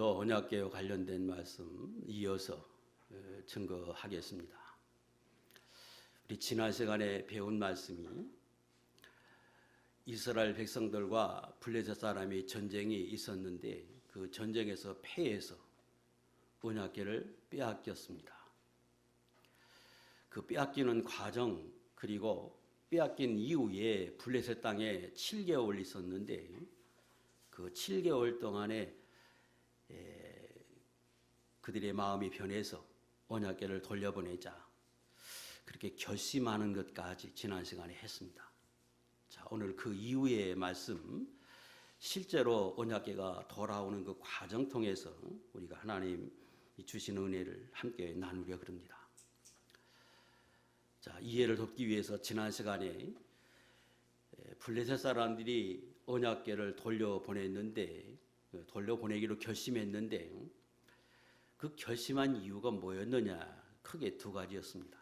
오늘도 언약궤와 관련된 말씀 이어서 증거하겠습니다. 우리 지난 시간에 배운 말씀이 이스라엘 백성들과 블레셋 사람이 전쟁이 있었는데 그 전쟁에서 패해서 언약궤를 빼앗겼습니다. 그 빼앗기는 과정 그리고 빼앗긴 이후에 블레셋 땅에 7개월 있었는데 그 7개월 동안에 그들의 마음이 변해서 언약궤를 돌려보내자 그렇게 결심하는 것까지 지난 시간에 했습니다. 자, 오늘 그 이후의 말씀 실제로 언약궤가 돌아오는 그 과정 통해서 우리가 하나님 주신 은혜를 함께 나누려 그럽니다. 자, 이해를 돕기 위해서 지난 시간에 블레셋 사람들이 언약궤를 돌려보내기로 결심했는데 그 결심한 이유가 뭐였느냐? 크게 두 가지였습니다.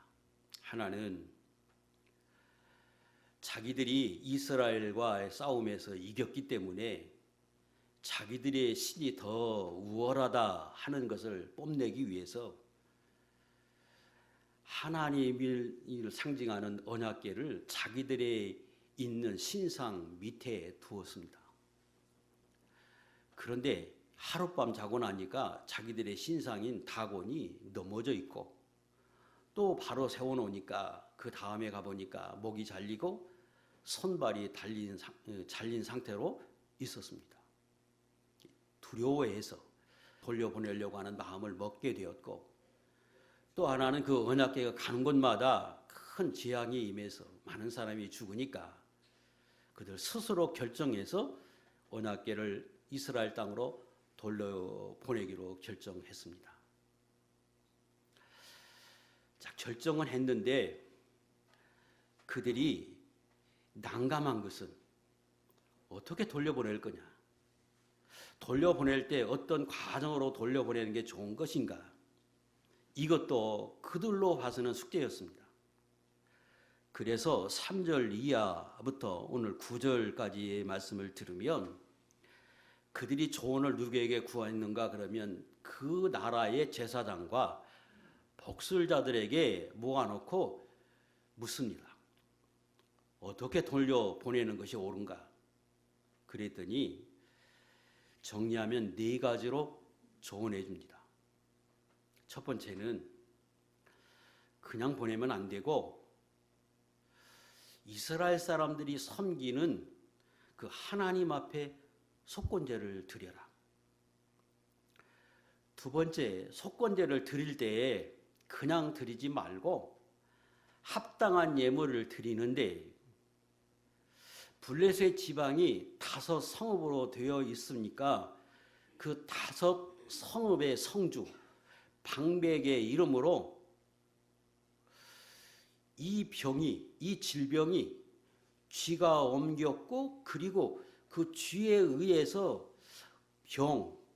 하나는 자기들이 이스라엘과의 싸움에서 이겼기 때문에 자기들의 신이 더 우월하다 하는 것을 뽐내기 위해서 하나님을 상징하는 언약궤를 자기들의 있는 신상 밑에 두었습니다. 그런데 하룻밤 자고 나니까 자기들의 신상인 다곤이 넘어져 있고 또 바로 세워놓으니까 그 다음에 가보니까 목이 잘리고 손발이 잘린 상태로 있었습니다. 두려워해서 돌려보내려고 하는 마음을 먹게 되었고 또 하나는 그 언약궤가 가는 곳마다 큰 재앙이 임해서 많은 사람이 죽으니까 그들 스스로 결정해서 언약궤를 이스라엘 땅으로 돌려보내기로 결정했습니다. 자, 결정은 했는데 그들이 난감한 것은 어떻게 돌려보낼 거냐? 돌려보낼 때 어떤 과정으로 돌려보내는 게 좋은 것인가? 이것도 그들로 봐서는 숙제였습니다. 그래서 3절 이하부터 오늘 9절까지의 말씀을 들으면 그들이 조언을 누구에게 구했는가 그러면 그 나라의 제사장과 복술자들에게 모아놓고 묻습니다. 어떻게 돌려보내는 것이 옳은가? 그랬더니 정리하면 4가지로 조언해 줍니다. 첫 번째는 그냥 보내면 안 되고 이스라엘 사람들이 섬기는 그 하나님 앞에 속건제를 드려라. 두 번째, 속건제를 드릴 때에 그냥 드리지 말고 합당한 예물을 드리는데 블레셋 지방이 5 성읍으로 되어 있으니까 그 5 성읍의 성주 방백의 이름으로 이 질병이 쥐가 옮겼고 그리고 그 쥐에 의해서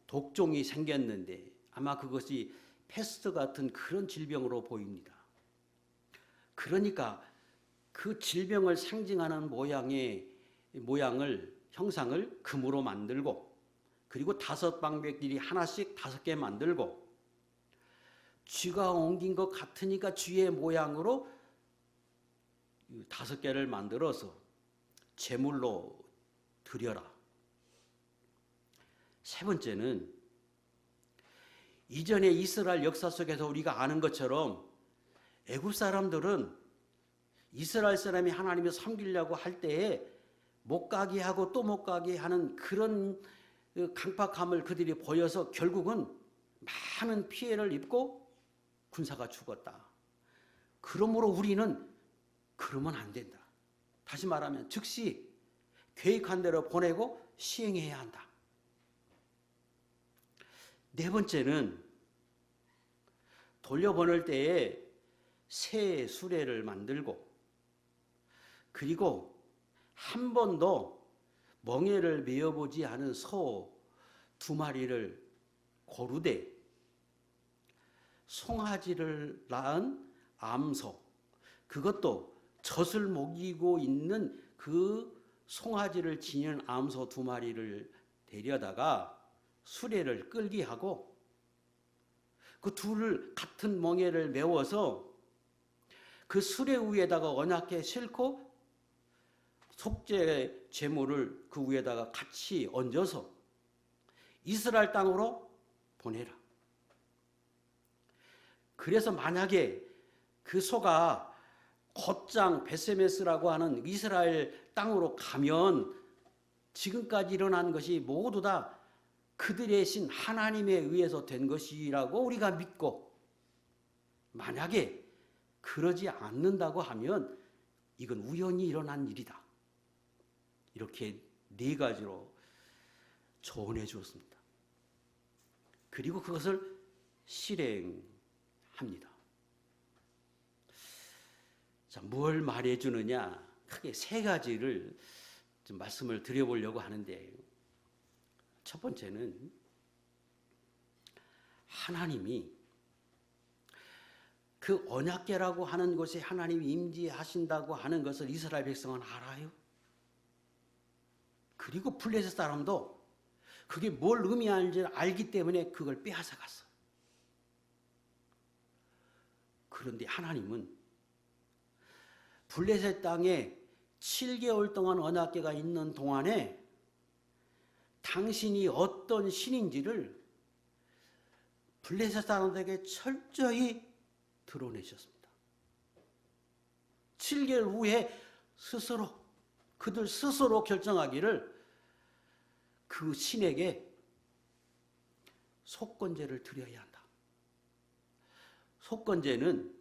독종이 생겼는데 아마 그것이 패스트 같은 그런 질병으로 보입니다. 그러니까 그 질병을 상징하는 형상을 금으로 만들고 그리고 5 방백들이 하나씩 5개 만들고 쥐가 옮긴 것 같으니까 쥐의 모양으로 5개를 만들어서 제물로 드려라. 세 번째는 이전의 이스라엘 역사 속에서 우리가 아는 것처럼 애굽 사람들은 이스라엘 사람이 하나님을 섬기려고 할 때에 못 가게 하고 또 못 가게 하는 그런 강팍함을 그들이 보여서 결국은 많은 피해를 입고 군사가 죽었다. 그러므로 우리는 그러면 안 된다. 다시 말하면 즉시 계획한 대로 보내고 시행해야 한다. 네 번째는 돌려보낼 때에 새 수레를 만들고 그리고 한 번도 멍에를 메어보지 않은 소 2마리를 고르되 송아지를 낳은 암소 그것도 젖을 먹이고 있는 그 송아지를 지닌 암소 2마리를 데려다가 수레를 끌게 하고 그 둘을 같은 멍에를 메워서 그 수레 위에다가 언약궤 싣고 속죄 제물을 그 위에다가 같이 얹어서 이스라엘 땅으로 보내라. 그래서 만약에 그 소가 곧장 베세메스라고 하는 이스라엘 땅으로 가면 지금까지 일어난 것이 모두 다 그들의 신 하나님에 의해서 된 것이라고 우리가 믿고, 만약에 그러지 않는다고 하면 이건 우연히 일어난 일이다. 이렇게 네 가지로 조언해 주었습니다. 그리고 그것을 실행합니다. 자, 뭘 말해 주느냐? 크게 세 가지를 좀 말씀을 드려보려고 하는데, 첫 번째는 하나님이 그 언약궤라고 하는 곳에 하나님이 임재하신다고 하는 것을 이스라엘 백성은 알아요. 그리고 블레셋 사람도 그게 뭘 의미하는지 알기 때문에 그걸 빼앗아 갔어. 그런데 하나님은 블레셋 땅에 7개월 동안 언약궤가 있는 동안에 당신이 어떤 신인지를 블레셋 사람들에게 철저히 드러내셨습니다. 7개월 후에 그들 스스로 결정하기를 그 신에게 속건제를 드려야 한다. 속건제는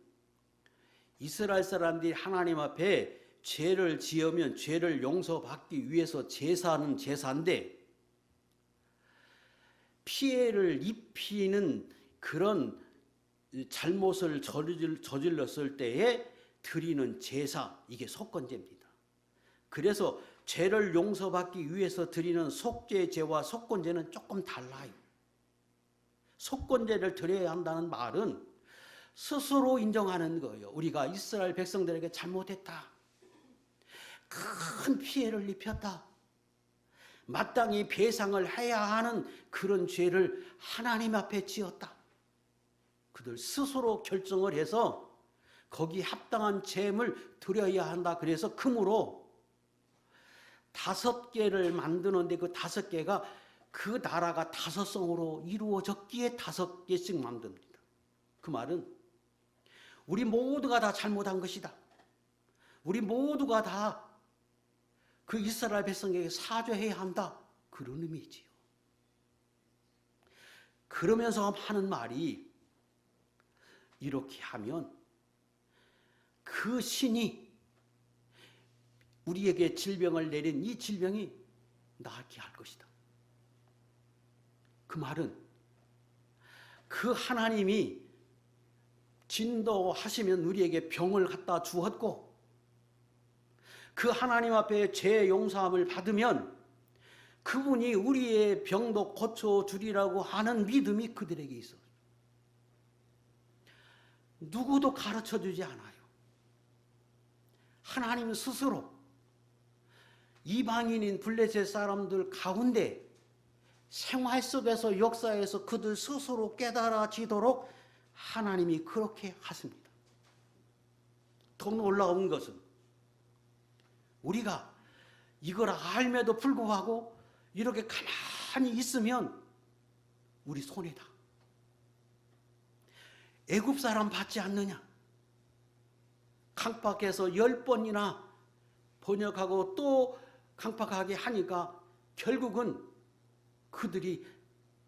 이스라엘 사람들이 하나님 앞에 죄를 지으면 죄를 용서받기 위해서 제사하는 제사인데, 피해를 입히는 그런 잘못을 저질렀을 때에 드리는 제사, 이게 속건제입니다. 그래서 죄를 용서받기 위해서 드리는 속죄제와 속건제는 조금 달라요. 속건제를 드려야 한다는 말은 스스로 인정하는 거예요. 우리가 이스라엘 백성들에게 잘못했다, 큰 피해를 입혔다, 마땅히 배상을 해야 하는 그런 죄를 하나님 앞에 지었다. 그들 스스로 결정을 해서 거기 합당한 제물 드려야 한다. 그래서 금으로 5개를 만드는데 그 5개가 그 나라가 5성으로 이루어졌기에 5개씩 만듭니다. 그 말은 우리 모두가 다 잘못한 것이다. 우리 모두가 다 그 이스라엘 백성에게 사죄해야 한다. 그런 의미지요. 그러면서 하는 말이, 이렇게 하면 그 신이 우리에게 질병을 내린 이 질병이 낫게 할 것이다. 그 말은 그 하나님이 진도하시면 우리에게 병을 갖다 주었고, 그 하나님 앞에 죄 용서함을 받으면 그분이 우리의 병도 고쳐주리라고 하는 믿음이 그들에게 있어요. 누구도 가르쳐주지 않아요. 하나님 스스로 이방인인 블레셋 사람들 가운데 생활 속에서, 역사에서 그들 스스로 깨달아지도록 하나님이 그렇게 하십니다. 더 놀라운 것은 우리가 이걸 알면도 불구하고 이렇게 가만히 있으면 우리 손해다. 애굽 사람 받지 않느냐? 강박해서 10번이나 번역하고 또 강박하게 하니까 결국은 그들이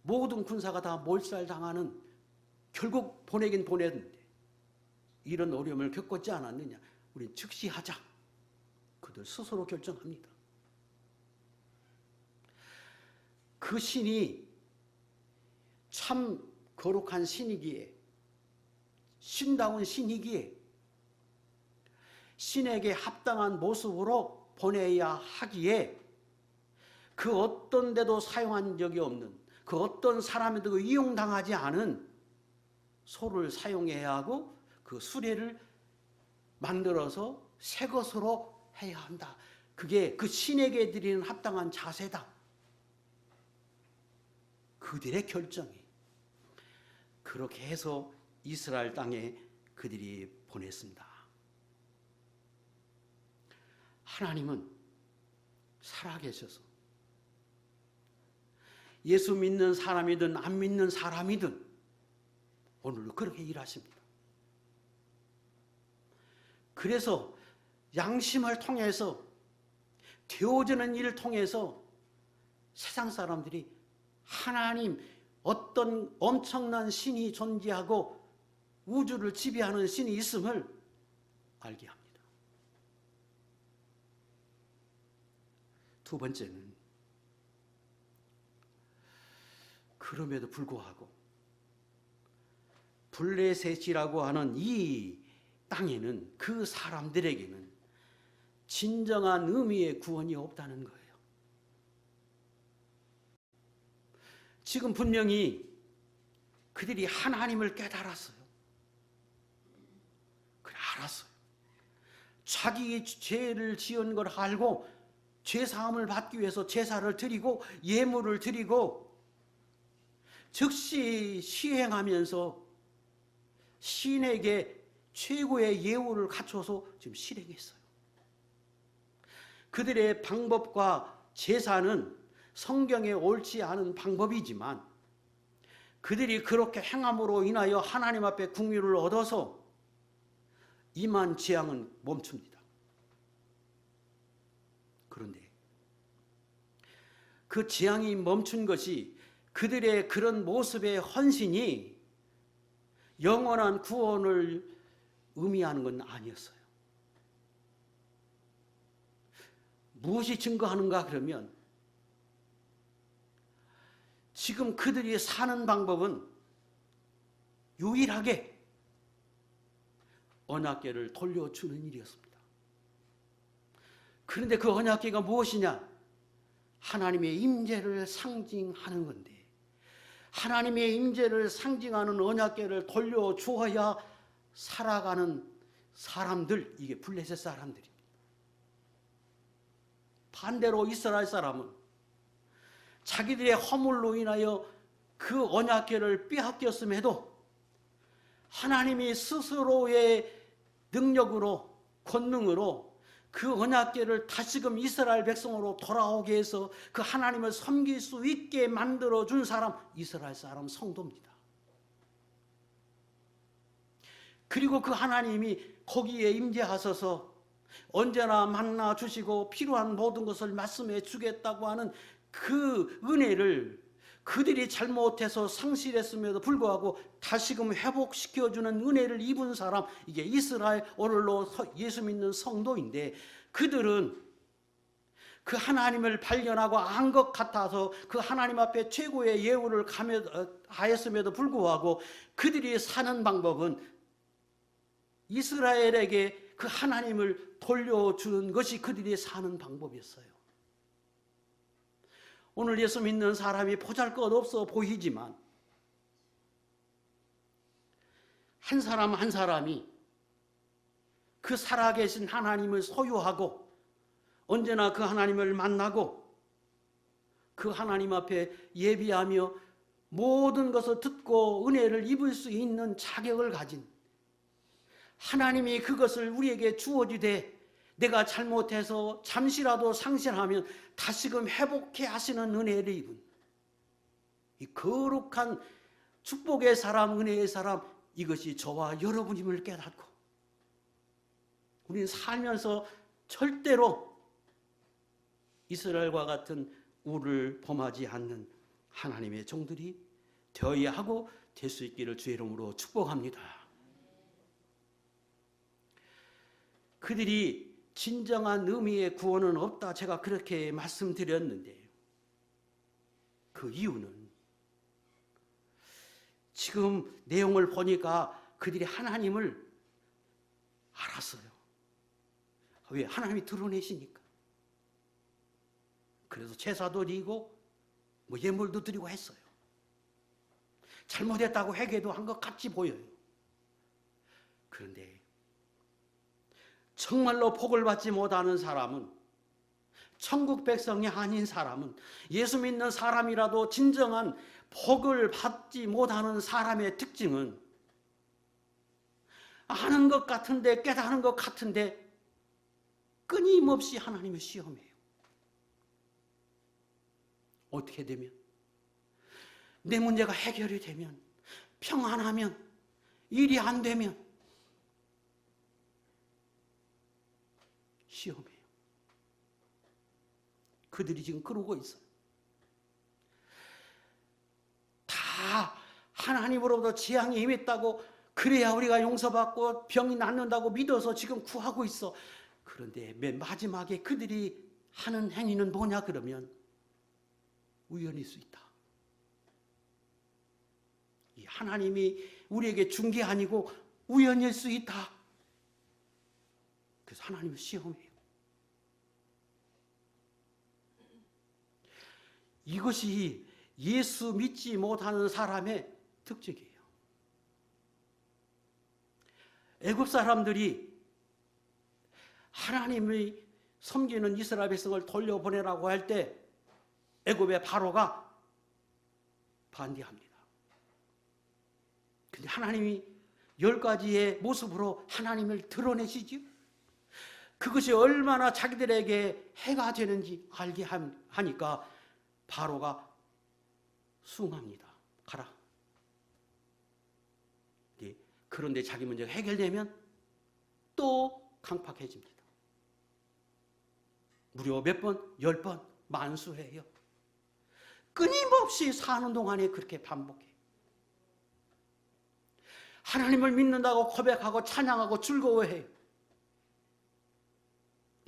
모든 군사가 다 몰살당하는, 결국 보내긴 보냈는데 이런 어려움을 겪었지 않았느냐? 우린 즉시하자. 그들 스스로 결정합니다. 그 신이 참 거룩한 신이기에, 신다운 신이기에 신에게 합당한 모습으로 보내야 하기에 그 어떤 데도 사용한 적이 없는, 그 어떤 사람에도 이용당하지 않은 소를 사용해야 하고 그 수레를 만들어서 새 것으로 해야 한다. 그게 그 신에게 드리는 합당한 자세다. 그들의 결정이. 그렇게 해서 이스라엘 땅에 그들이 보냈습니다. 하나님은 살아계셔서 예수 믿는 사람이든 안 믿는 사람이든 오늘도 그렇게 일하십니다. 그래서 양심을 통해서 되어지는 일을 통해서 세상 사람들이 하나님, 어떤 엄청난 신이 존재하고 우주를 지배하는 신이 있음을 알게 합니다. 두 번째는 그럼에도 불구하고 블레셋이라고 하는 이 땅에는, 그 사람들에게는 진정한 의미의 구원이 없다는 거예요. 지금 분명히 그들이 하나님을 깨달았어요. 그래, 알았어요. 자기 죄를 지은 걸 알고 죄사함을 받기 위해서 제사를 드리고 예물을 드리고 즉시 시행하면서 신에게 최고의 예우를 갖춰서 지금 실행했어요. 그들의 방법과 제사는 성경에 옳지 않은 방법이지만 그들이 그렇게 행함으로 인하여 하나님 앞에 국률을 얻어서 임한 재앙은 멈춥니다. 그런데 그 재앙이 멈춘 것이 그들의 그런 모습의 헌신이 영원한 구원을 의미하는 건 아니었어요. 무엇이 증거하는가 그러면 지금 그들이 사는 방법은 유일하게 언약궤를 돌려주는 일이었습니다. 그런데 그 언약궤가 무엇이냐? 하나님의 임재를 상징하는 건데 하나님의 임재를 상징하는 언약궤를 돌려주어야 살아가는 사람들, 이게 블레셋 사람들입니다. 반대로 이스라엘 사람은 자기들의 허물로 인하여 그 언약궤를 빼앗겼음에도 하나님이 스스로의 능력으로, 권능으로 그 언약궤를 다시금 이스라엘 백성으로 돌아오게 해서 그 하나님을 섬길 수 있게 만들어준 사람, 이스라엘 사람 성도입니다. 그리고 그 하나님이 거기에 임재하셔서 언제나 만나 주시고 필요한 모든 것을 말씀해 주겠다고 하는 그 은혜를 그들이 잘못해서 상실했음에도 불구하고 다시금 회복시켜주는 은혜를 입은 사람, 이게 이스라엘 오늘로 예수 믿는 성도인데 그들은 그 하나님을 발견하고 안 것 같아서 그 하나님 앞에 최고의 예우를 하였음에도 불구하고 그들이 사는 방법은 이스라엘에게 그 하나님을 돌려주는 것이 그들이 사는 방법이었어요. 오늘 예수 믿는 사람이 보잘것없어 보이지만 한 사람 한 사람이 그 살아계신 하나님을 소유하고 언제나 그 하나님을 만나고 그 하나님 앞에 예비하며 모든 것을 듣고 은혜를 입을 수 있는 자격을 가진 하나님이 그것을 우리에게 주어주되 내가 잘못해서 잠시라도 상실하면 다시금 회복해 하시는 은혜를 입은 이 거룩한 축복의 사람, 은혜의 사람, 이것이 저와 여러분임을 깨닫고 우리는 살면서 절대로 이스라엘과 같은 우를 범하지 않는 하나님의 종들이 되어야 하고 될 수 있기를 주의 이름으로 축복합니다. 그들이 진정한 의미의 구원은 없다, 제가 그렇게 말씀드렸는데 그 이유는 지금 내용을 보니까 그들이 하나님을 알았어요. 왜? 하나님이 드러내시니까. 그래서 제사도 드리고 예물도 드리고 했어요. 잘못했다고 회개도 한 것 같이 보여요. 그런데 정말로 복을 받지 못하는 사람은, 천국 백성이 아닌 사람은, 예수 믿는 사람이라도 진정한 복을 받지 못하는 사람의 특징은 아는 것 같은데, 깨달은 것 같은데 끊임없이 하나님을 시험해요. 어떻게 되면? 내 문제가 해결이 되면, 평안하면, 일이 안 되면 시험해요. 그들이 지금 그러고 있어요. 다 하나님으로부터 재앙이 임했다고, 그래야 우리가 용서받고 병이 낫는다고 믿어서 지금 구하고 있어. 그런데 맨 마지막에 그들이 하는 행위는 뭐냐 그러면 우연일 수 있다. 이 하나님이 우리에게 준 게 아니고 우연일 수 있다. 그래서 하나님을 시험해요. 이것이 예수 믿지 못하는 사람의 특징이에요. 애굽 사람들이 하나님이 섬기는 이스라엘 백성을 돌려보내라고 할 때 애굽의 바로가 반대합니다. 근데 하나님이 10가지의 모습으로 하나님을 드러내시죠. 그것이 얼마나 자기들에게 해가 되는지 알게 하니까 바로가 수긍합니다. 가라. 네. 그런데 자기 문제가 해결되면 또 강팍해집니다. 무려 몇 번? 10번 만수해요. 끊임없이 사는 동안에 그렇게 반복해요. 하나님을 믿는다고 고백하고 찬양하고 즐거워해요.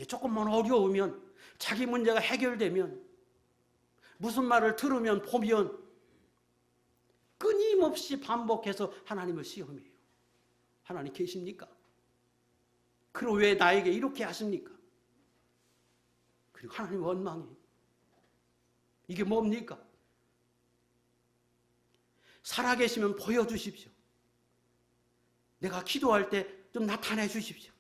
조금만 어려우면, 자기 문제가 해결되면, 무슨 말을 들으면 보면 끊임없이 반복해서 하나님을 시험해요. 하나님 계십니까? 그럼 왜 나에게 이렇게 하십니까? 그리고 하나님 원망해요. 이게 뭡니까? 살아계시면 보여주십시오. 내가 기도할 때 좀 나타내 주십시오.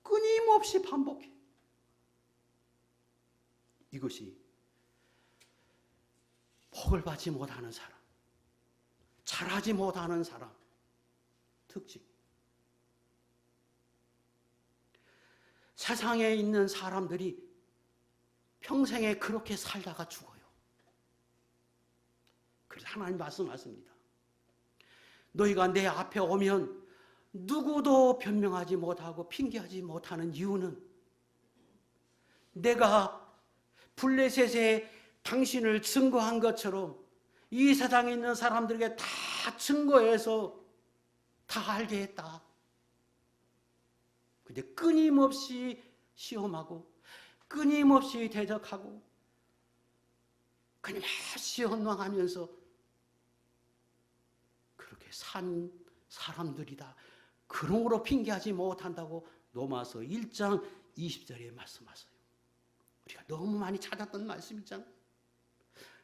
끊임없이 반복해. 이것이 복을 받지 못하는 사람, 잘하지 못하는 사람 특징. 세상에 있는 사람들이 평생에 그렇게 살다가 죽어요. 그래서 하나님 말씀하십니다. 너희가 내 앞에 오면 누구도 변명하지 못하고 핑계하지 못하는 이유는 내가 블레셋에 당신을 증거한 것처럼 이 세상에 있는 사람들에게 다 증거해서 다 알게 했다. 근데 끊임없이 시험하고 끊임없이 대적하고 끊임없이 원망하면서 그렇게 산 사람들이다. 그러므로 핑계하지 못한다고 로마서 1장 20절에 말씀하세요. 우리가 너무 많이 찾았던 말씀이잖아요.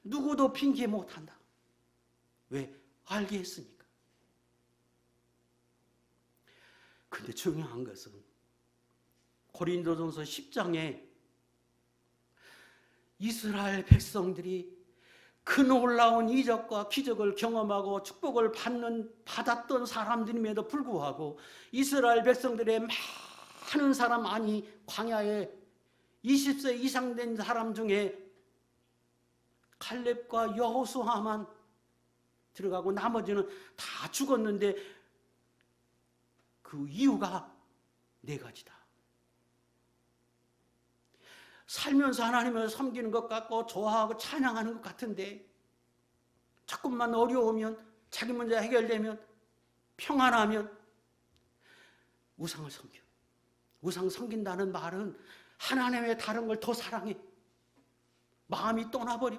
누구도 핑계 못한다. 왜? 알게 했으니까. 근데 중요한 것은 고린도전서 10장에 이스라엘 백성들이 그 놀라운 이적과 기적을 경험하고 축복을 받았던 사람들임에도 불구하고 이스라엘 백성들의 많은 사람, 아니 광야에 20세 이상 된 사람 중에 칼렙과 여호수아만 들어가고 나머지는 다 죽었는데 그 이유가 4가지다. 살면서 하나님을 섬기는 것 같고 좋아하고 찬양하는 것 같은데 조금만 어려우면, 자기 문제 해결되면, 평안하면 우상을 섬겨. 우상 섬긴다는 말은 하나님의 다른 걸 더 사랑해. 마음이 떠나버려.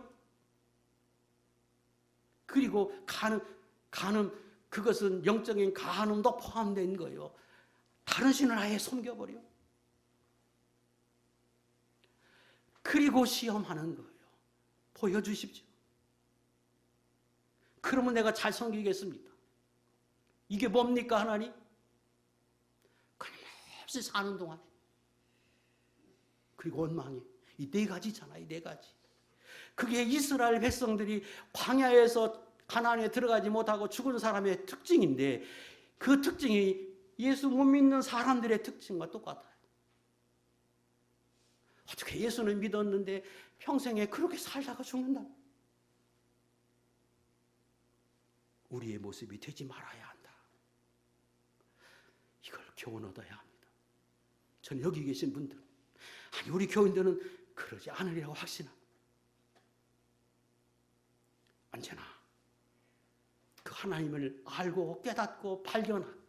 그리고 간음, 그것은 영적인 간음도 포함된 거예요. 다른 신을 아예 섬겨버려. 그리고 시험하는 거예요. 보여주십시오. 그러면 내가 잘 섬기겠습니다. 이게 뭡니까 하나님? 끊임없이 사는 동안에. 그리고 원망이 이 4가지잖아요. 이 4가지. 그게 이스라엘 백성들이 광야에서 가나안에 들어가지 못하고 죽은 사람의 특징인데 그 특징이 예수 못 믿는 사람들의 특징과 똑같아요. 어떻게 예수는 믿었는데 평생에 그렇게 살다가 죽는다? 우리의 모습이 되지 말아야 한다. 이걸 교훈 얻어야 합니다. 전 여기 계신 분들, 아니 우리 교인들은 그러지 않으리라고 확신합니다. 언제나 그 하나님을 알고 깨닫고 발견하고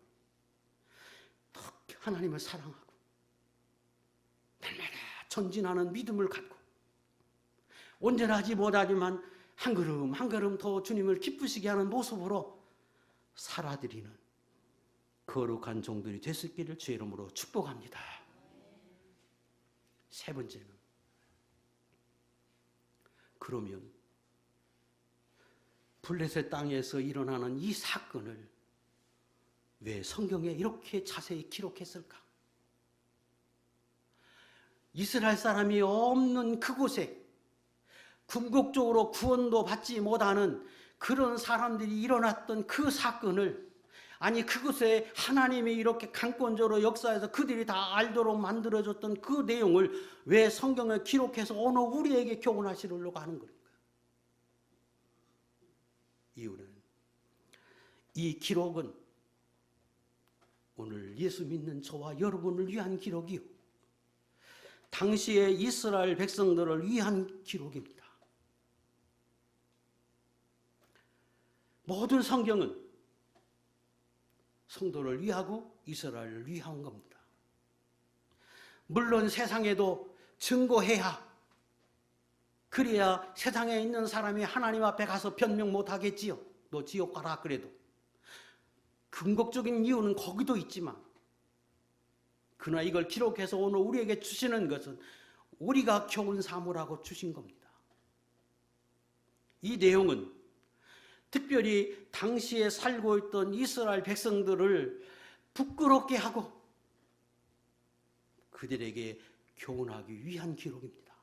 더 하나님을 사랑하고 날마다 전진하는 믿음을 갖고 온전하지 못하지만 한 걸음 한 걸음 더 주님을 기쁘시게 하는 모습으로 살아드리는 거룩한 종들이 됐을기를 주의 이름으로 축복합니다. 세 번째는, 그러면 블레셋 땅에서 일어나는 이 사건을 왜 성경에 이렇게 자세히 기록했을까? 이스라엘 사람이 없는 그곳에 궁극적으로 구원도 받지 못하는 그런 사람들이 일어났던 그 사건을, 아니 그곳에 하나님이 이렇게 강권적으로 역사해서 그들이 다 알도록 만들어줬던 그 내용을 왜 성경에 기록해서 오늘 우리에게 교훈하시려고 하는 겁니까? 이유는 이 기록은 오늘 예수 믿는 저와 여러분을 위한 기록이요, 당시의 이스라엘 백성들을 위한 기록입니다. 모든 성경은 성도를 위하고 이스라엘을 위한 겁니다. 물론 세상에도 증거해야, 그래야 세상에 있는 사람이 하나님 앞에 가서 변명 못하겠지요. 너 지옥 가라 그래도. 근거적인 이유는 거기도 있지만, 그러나 이걸 기록해서 오늘 우리에게 주시는 것은 우리가 교훈 삼으라고 주신 겁니다. 이 내용은 특별히 당시에 살고 있던 이스라엘 백성들을 부끄럽게 하고 그들에게 교훈하기 위한 기록입니다.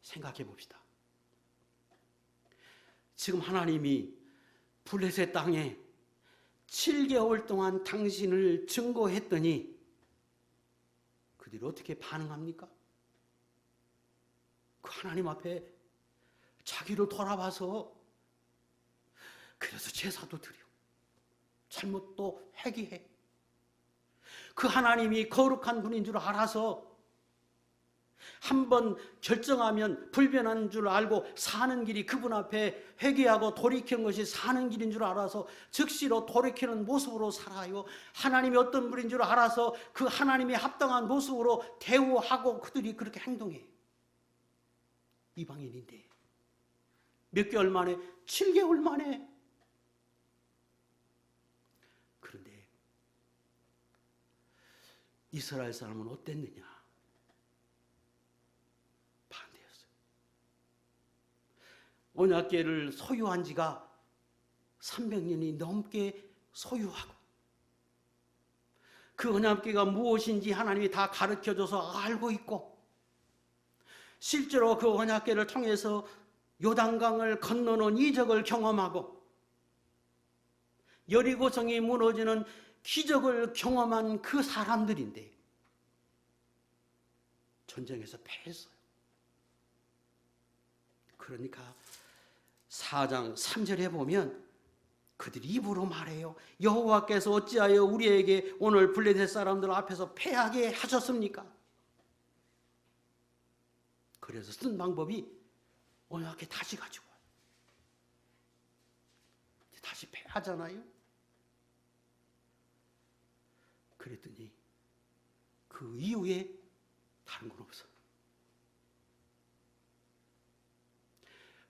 생각해 봅시다. 지금 하나님이 블레셋 땅에 7개월 동안 당신을 증거했더니 그들이 어떻게 반응합니까? 그 하나님 앞에 자기를 돌아봐서 그래서 제사도 드려, 잘못도 회개해. 그 하나님이 거룩한 분인 줄 알아서 한번 결정하면 불변한 줄 알고 사는 길이 그분 앞에 회개하고 돌이키는 것이 사는 길인 줄 알아서 즉시로 돌이키는 모습으로 살아요. 하나님이 어떤 분인 줄 알아서 그 하나님이 합당한 모습으로 대우하고 그들이 그렇게 행동해요. 이방인인데 몇 개월 만에, 7개월 만에. 그런데 이스라엘 사람은 어땠느냐? 반대였어요. 언약궤를 소유한 지가 300년이 넘게 소유하고 그 언약궤가 무엇인지 하나님이 다 가르쳐줘서 알고 있고, 실제로 그 언약궤를 통해서 요단강을 건너는 이적을 경험하고 여리고성이 무너지는 기적을 경험한 그 사람들인데 전쟁에서 패했어요. 그러니까 4장 3절에 보면 그들이 입으로 말해요. 여호와께서 어찌하여 우리에게 오늘 블레셋 사람들 앞에서 패하게 하셨습니까? 그래서 쓴 방법이 언약궤 다시 가지고 와요. 다시 패하잖아요. 그랬더니 그 이후에 다른 건 없어요.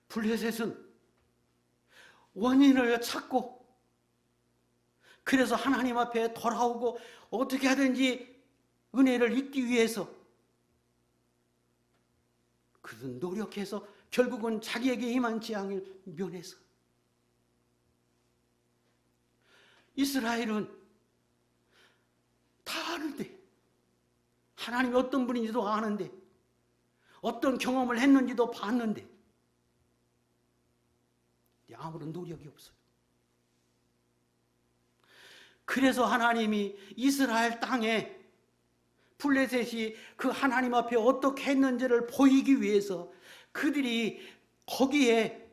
블레셋은 원인을 찾고 그래서 하나님 앞에 돌아오고 어떻게 하든지 은혜를 잊기 위해서 그들은 노력해서 결국은 자기에게 임한 재앙을 면해서, 이스라엘은 다 아는데, 하나님이 어떤 분인지도 아는데 어떤 경험을 했는지도 봤는데 아무런 노력이 없어요. 그래서 하나님이 이스라엘 땅에 블레셋이 그 하나님 앞에 어떻게 했는지를 보이기 위해서 그들이 거기에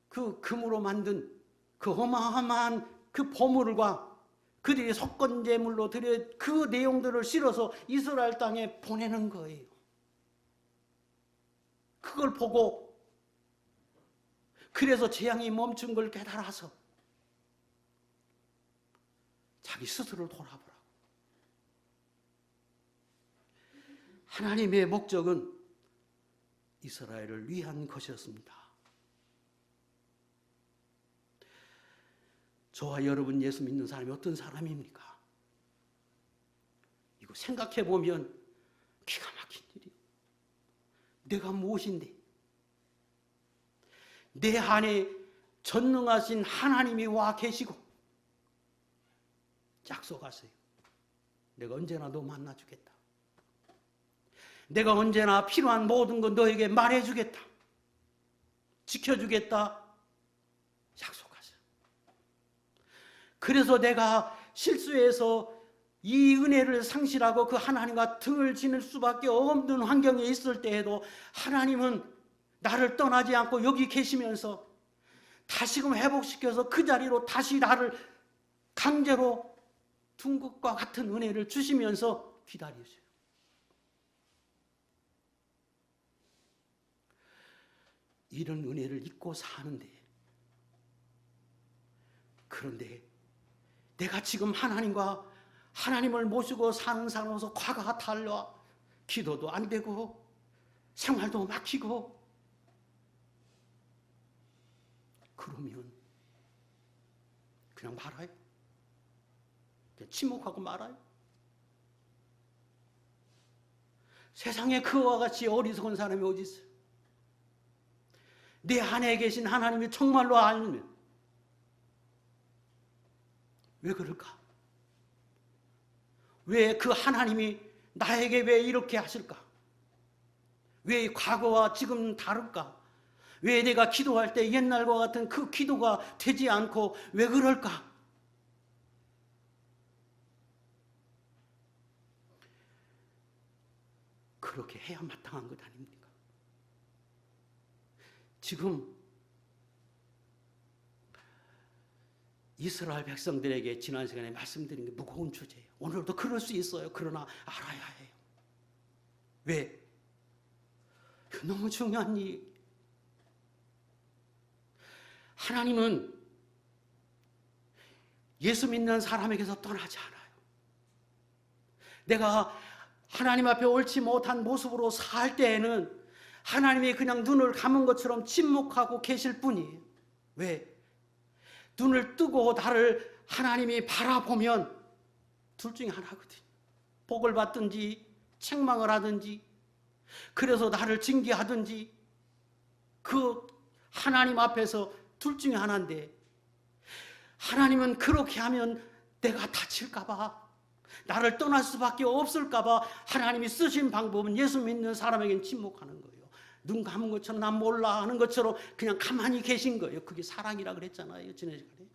그 금으로 만든 그 어마어마한 그 보물과 그들이 속건제물로 드려 그 내용들을 실어서 이스라엘 땅에 보내는 거예요. 그걸 보고 그래서 재앙이 멈춘 걸 깨달아서 자기 스스로를 돌아보라고. 하나님의 목적은 이스라엘을 위한 것이었습니다. 저와 여러분 예수 믿는 사람이 어떤 사람입니까? 이거 생각해 보면 기가 막힌 일이에요. 내가 무엇인데? 내 안에 전능하신 하나님이 와 계시고 약속하세요. 내가 언제나 너 만나주겠다. 내가 언제나 필요한 모든 것 너에게 말해주겠다. 지켜주겠다. 약속하세요. 그래서 내가 실수해서 이 은혜를 상실하고 그 하나님과 등을 지닐 수밖에 없는 환경에 있을 때에도 하나님은 나를 떠나지 않고 여기 계시면서 다시금 회복시켜서 그 자리로 다시 나를 강제로 둔 것과 같은 은혜를 주시면서 기다리세요. 이런 은혜를 잊고 사는데, 그런데 내가 지금 하나님을 모시고 사는 사람으로서 과거가 달라 기도도 안 되고 생활도 막히고, 그러면 그냥 말아요. 그냥 침묵하고 말아요. 세상에 그와 같이 어리석은 사람이 어디 있어요? 내 안에 계신 하나님이 정말로 알면 왜 그럴까? 왜 그 하나님이 나에게 왜 이렇게 하실까? 왜 과거와 지금 다를까? 왜 내가 기도할 때 옛날과 같은 그 기도가 되지 않고 왜 그럴까? 그렇게 해야 마땅한 것 아닙니까? 지금 이스라엘 백성들에게 지난 시간에 말씀드린 게 무거운 주제예요. 오늘도 그럴 수 있어요. 그러나 알아야 해요. 왜? 너무 중요한 일. 하나님은 예수 믿는 사람에게서 떠나지 않아요. 내가 하나님 앞에 옳지 못한 모습으로 살 때에는 하나님이 그냥 눈을 감은 것처럼 침묵하고 계실 뿐이에요. 왜? 눈을 뜨고 나를 하나님이 바라보면 둘 중에 하나거든요. 복을 받든지 책망을 하든지, 그래서 나를 징계하든지, 그 하나님 앞에서 둘 중에 하나인데, 하나님은 그렇게 하면 내가 다칠까 봐, 나를 떠날 수밖에 없을까 봐 하나님이 쓰신 방법은 예수 믿는 사람에겐 침묵하는 거예요. 눈 감은 것처럼 난 몰라 하는 것처럼 그냥 가만히 계신 거예요. 그게 사랑이라 그랬잖아요, 지난 시간에.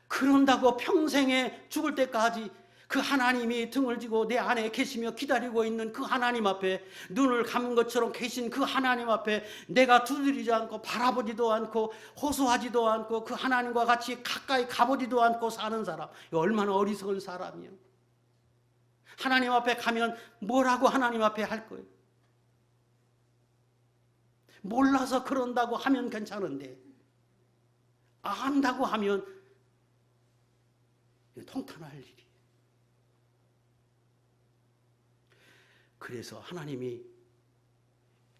그런다고 평생에 죽을 때까지 그 하나님이 등을 지고 내 안에 계시며 기다리고 있는 그 하나님 앞에, 눈을 감은 것처럼 계신 그 하나님 앞에 내가 두드리지 않고 바라보지도 않고 호소하지도 않고 그 하나님과 같이 가까이 가보지도 않고 사는 사람, 얼마나 어리석은 사람이에요. 하나님 앞에 가면 뭐라고 하나님 앞에 할 거예요? 몰라서 그런다고 하면 괜찮은데, 안다고 하면 통탄할 일이. 그래서 하나님이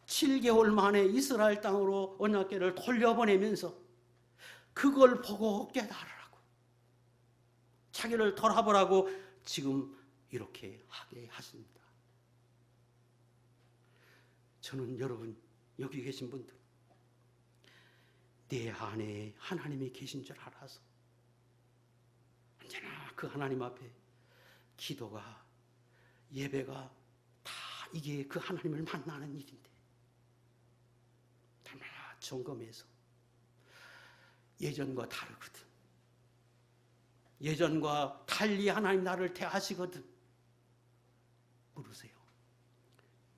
7개월 만에 이스라엘 땅으로 언약궤를 돌려보내면서 그걸 보고 깨달으라고, 자기를 돌아보라고 지금 이렇게 하게 하십니다. 저는 여러분, 여기 계신 분들, 내 안에 하나님이 계신 줄 알아서 언제나 그 하나님 앞에 기도가 예배가 다 이게 그 하나님을 만나는 일인데, 날마다 점검해서 예전과 다르거든. 예전과 달리 하나님 나를 대하시거든. 물으세요.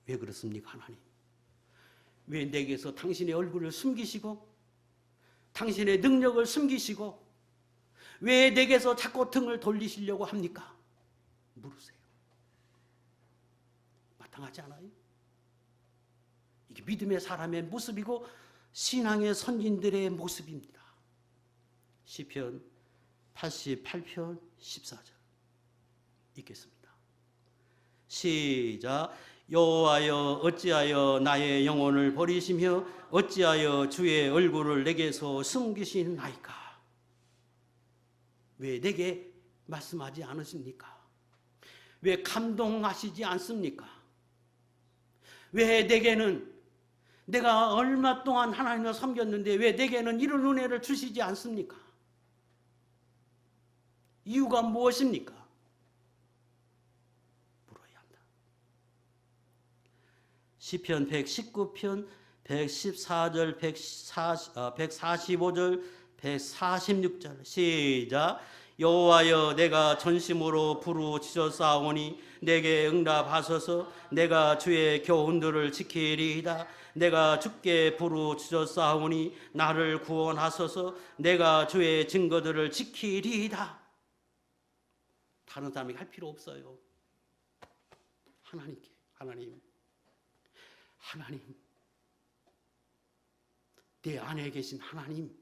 왜 그렇습니까, 하나님? 왜 내게서 당신의 얼굴을 숨기시고 당신의 능력을 숨기시고 왜 내게서 자꾸 등을 돌리시려고 합니까? 물으세요. 마땅하지 않아요? 이게 믿음의 사람의 모습이고 신앙의 선진들의 모습입니다. 시편 88편 14절 읽겠습니다. 시작. 여호와여 어찌하여 나의 영혼을 버리시며 어찌하여 주의 얼굴을 내게서 숨기시나이까? 왜 내게 말씀하지 않으십니까? 왜 감동하시지 않습니까? 왜 내게는 내가 얼마 동안 하나님을 섬겼는데 왜 내게는 이런 은혜를 주시지 않습니까? 이유가 무엇입니까? 물어야 한다. 시편 119편 114절 145절 146절 시작. 여호와여 내가 전심으로 부르짖었사오니 내게 응답하소서. 내가 주의 교훈들을 지키리이다. 내가 주께 부르짖었사오니 나를 구원하소서. 내가 주의 증거들을 지키리이다. 다른 사람에게 할 필요 없어요. 하나님께, 하나님, 내 안에 계신 하나님,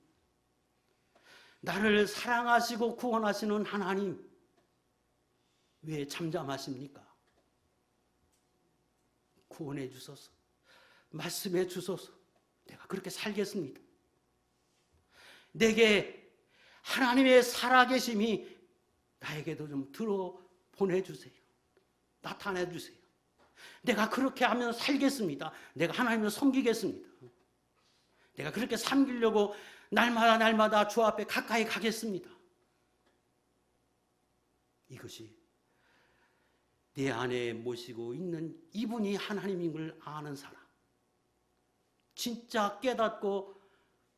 나를 사랑하시고 구원하시는 하나님, 왜 잠잠하십니까? 구원해 주소서, 말씀해 주소서. 내가 그렇게 살겠습니다. 내게 하나님의 살아계심이 나에게도 좀 들어 보내주세요. 나타내 주세요. 내가 그렇게 하면 살겠습니다. 내가 하나님을 섬기겠습니다. 내가 그렇게 섬기려고 날마다 주 앞에 가까이 가겠습니다. 이것이 내 안에 모시고 있는 이분이 하나님인 걸 아는 사람, 진짜 깨닫고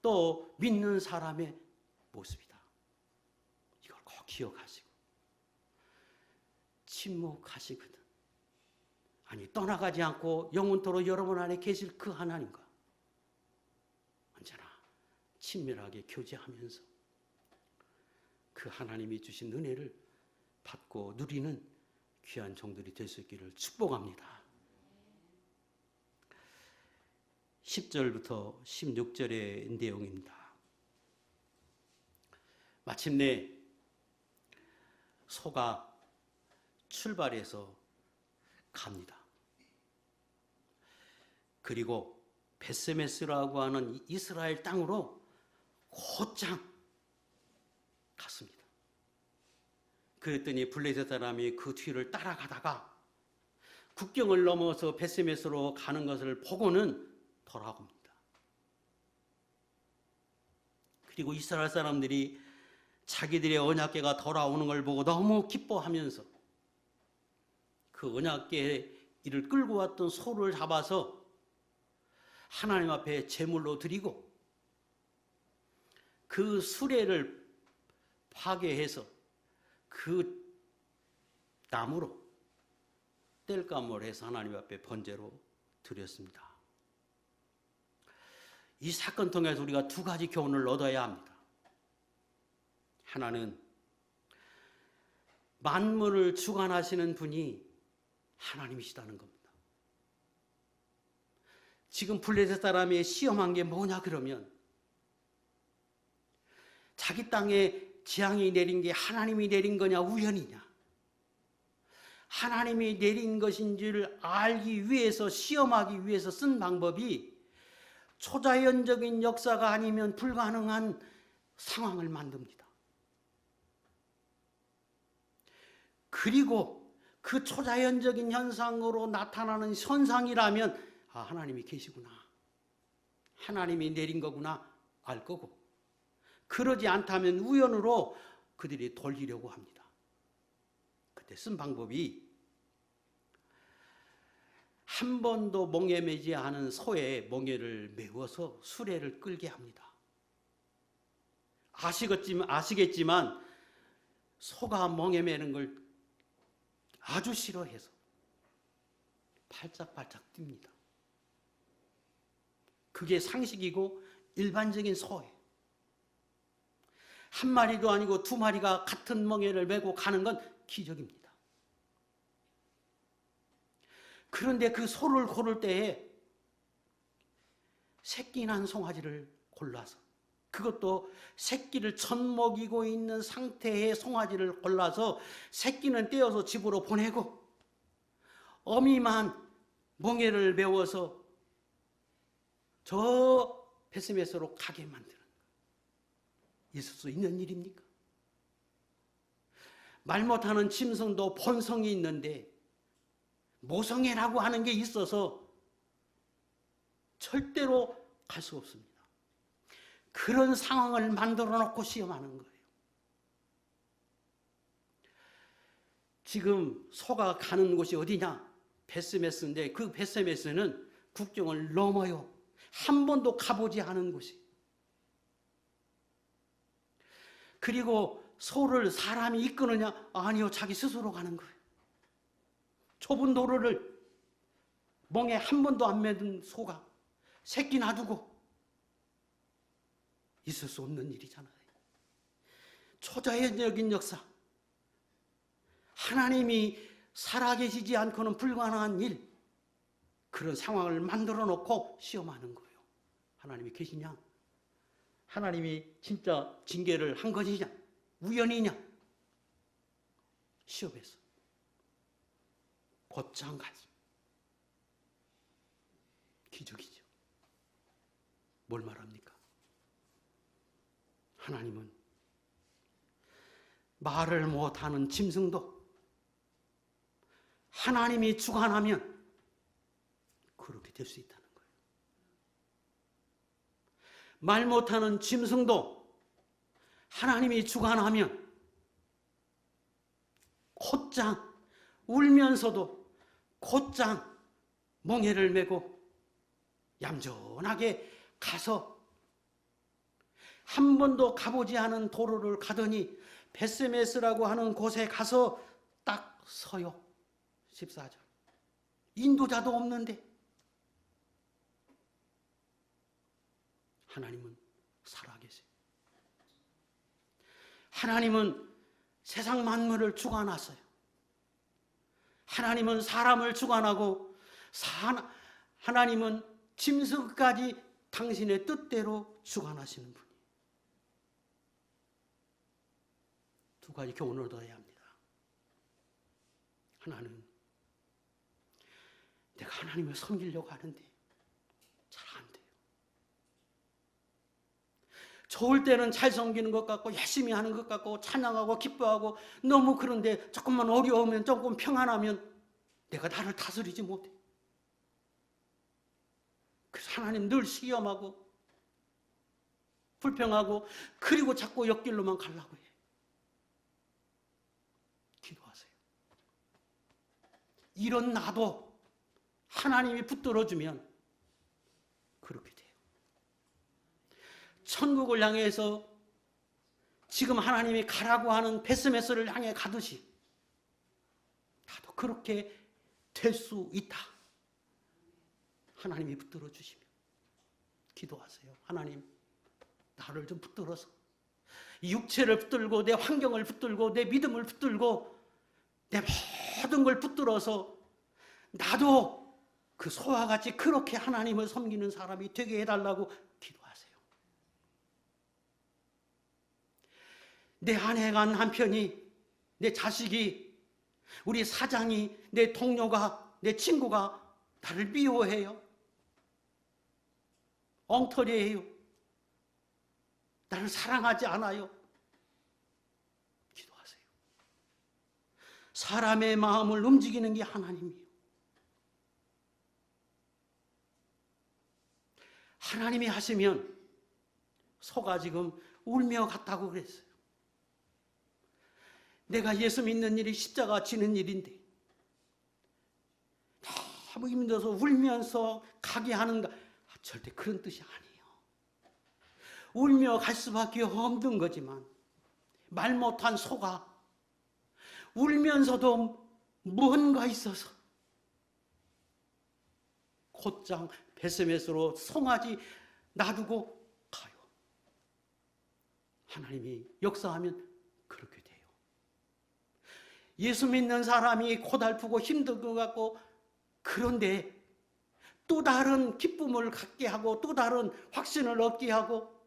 또 믿는 사람의 모습이다. 이걸 꼭 기억하시고 침묵하시거든. 아니, 떠나가지 않고 영원토록 여러분 안에 계실 그 하나님과 언제나 친밀하게 교제하면서 그 하나님이 주신 은혜를 받고 누리는 귀한 종들이 될 수 있기를 축복합니다. 10절부터 16절의 내용입니다. 마침내 소가 출발해서 갑니다. 그리고 베스메스라고 하는 이스라엘 땅으로 곧장 갔습니다. 그랬더니 블레셋 사람이 그 뒤를 따라가다가 국경을 넘어서 베스메스로 가는 것을 보고는 돌아옵니다. 그리고 이스라엘 사람들이 자기들의 언약궤가 돌아오는 걸 보고 너무 기뻐하면서 그 언약궤 이를 끌고 왔던 소를 잡아서 하나님 앞에 제물로 드리고 그 수레를 파괴해서 그 나무로 땔감을 해서 하나님 앞에 번제로 드렸습니다. 이 사건 통해서 우리가 두 가지 교훈을 얻어야 합니다. 하나는 만물을 주관하시는 분이 하나님이시다는 겁니다. 지금 블레셋 사람이 시험한 게 뭐냐 그러면 자기 땅에 재앙이 내린 게 하나님이 내린 거냐 우연이냐, 하나님이 내린 것인 줄 알기 위해서, 시험하기 위해서 쓴 방법이 초자연적인 역사가 아니면 불가능한 상황을 만듭니다. 그리고 그 초자연적인 현상으로 나타나는 현상이라면 하나님이 계시구나, 하나님이 내린 거구나 알 거고, 그러지 않다면 우연으로 그들이 돌리려고 합니다. 그때 쓴 방법이 한 번도 멍에 매지 않은 소의 멍에를 메워서 수레를 끌게 합니다. 아시겠지만 소가 멍에 매는 걸 아주 싫어해서 발짝발짝 뜁니다. 그게 상식이고 일반적인 소예요. 한 마리도 아니고 두 마리가 같은 멍에를 메고 가는 건 기적입니다. 그런데 그 소를 고를 때에 새끼 난 송아지를 골라서, 그것도 새끼를 젖 먹이고 있는 상태의 송아지를 골라서 새끼는 떼어서 집으로 보내고 어미만 멍에를 메워서 저 베스메스로 가게 만드는 거예요. 있을 수 있는 일입니까? 말 못하는 짐승도 본성이 있는데 모성애라고 하는 게 있어서 절대로 갈 수 없습니다. 그런 상황을 만들어 놓고 시험하는 거예요. 지금 소가 가는 곳이 어디냐? 베스메스인데 그 베스메스는 국경을 넘어요. 한 번도 가보지 않은 곳이. 그리고 소를 사람이 이끄느냐? 아니요, 자기 스스로 가는 거예요. 좁은 도로를 멍에 한 번도 안 매든 소가 새끼 놔두고 있을 수 없는 일이잖아요. 초자연적인 역사, 하나님이 살아계시지 않고는 불가능한 일, 그런 상황을 만들어 놓고 시험하는 거예요. 하나님이 계시냐? 하나님이 진짜 징계를 한 것이냐? 우연이냐? 시험에서 곧장 가지. 기적이죠. 뭘 말합니까? 하나님은 말을 못하는 짐승도 하나님이 주관하면 그렇게 될 수 있다는 거예요. 말 못하는 짐승도 하나님이 주관하면 곧장 울면서도 곧장 멍에를 메고 얌전하게 가서 한 번도 가보지 않은 도로를 가더니 베스메스라고 하는 곳에 가서 딱 서요. 14절. 인도자도 없는데 하나님은 살아계세요. 하나님은 세상 만물을 주관하세요. 하나님은 사람을 주관하고 하나님은 짐승까지 당신의 뜻대로 주관하시는 분이에요. 두 가지 교훈을 얻어야 합니다. 하나는 내가 하나님을 섬기려고 하는데 잘 안 돼요. 좋을 때는 잘 섬기는 것 같고 열심히 하는 것 같고 찬양하고 기뻐하고 너무 그런데 조금만 어려우면 조금 평안하면 내가 나를 다스리지 못해. 그래서 하나님 늘 시험하고 불평하고 그리고 자꾸 옆길로만 가려고 해. 기도하세요. 이런 나도 하나님이 붙들어주면 그렇게 돼요. 천국을 향해서 지금 하나님이 가라고 하는 베스메스를 향해 가듯이 나도 그렇게 될 수 있다. 하나님이 붙들어 주시면 기도하세요. 하나님, 나를 좀 붙들어서 육체를 붙들고 내 환경을 붙들고 내 믿음을 붙들고 내 모든 걸 붙들어서 나도 그 소와 같이 그렇게 하나님을 섬기는 사람이 되게 해달라고 기도하세요. 내 아내가 남편이, 내 자식이, 우리 사장이, 내 동료가, 내 친구가 나를 미워해요. 엉터리해요. 나를 사랑하지 않아요. 기도하세요. 사람의 마음을 움직이는 게 하나님이에요. 하나님이 하시면 소가 지금 울며 갔다고 그랬어요. 내가 예수 믿는 일이 십자가 지는 일인데 너무 힘들어서 울면서 가게 하는가? 절대 그런 뜻이 아니에요. 울며 갈 수밖에 없는 거지만 말 못한 소가 울면서도 뭔가 있어서 곧장 베스메스로 송아지 놔두고 가요. 하나님이 역사하면 그렇게 돼요. 예수 믿는 사람이 고달프고 힘든 것 같고, 그런데 또 다른 기쁨을 갖게 하고 또 다른 확신을 얻게 하고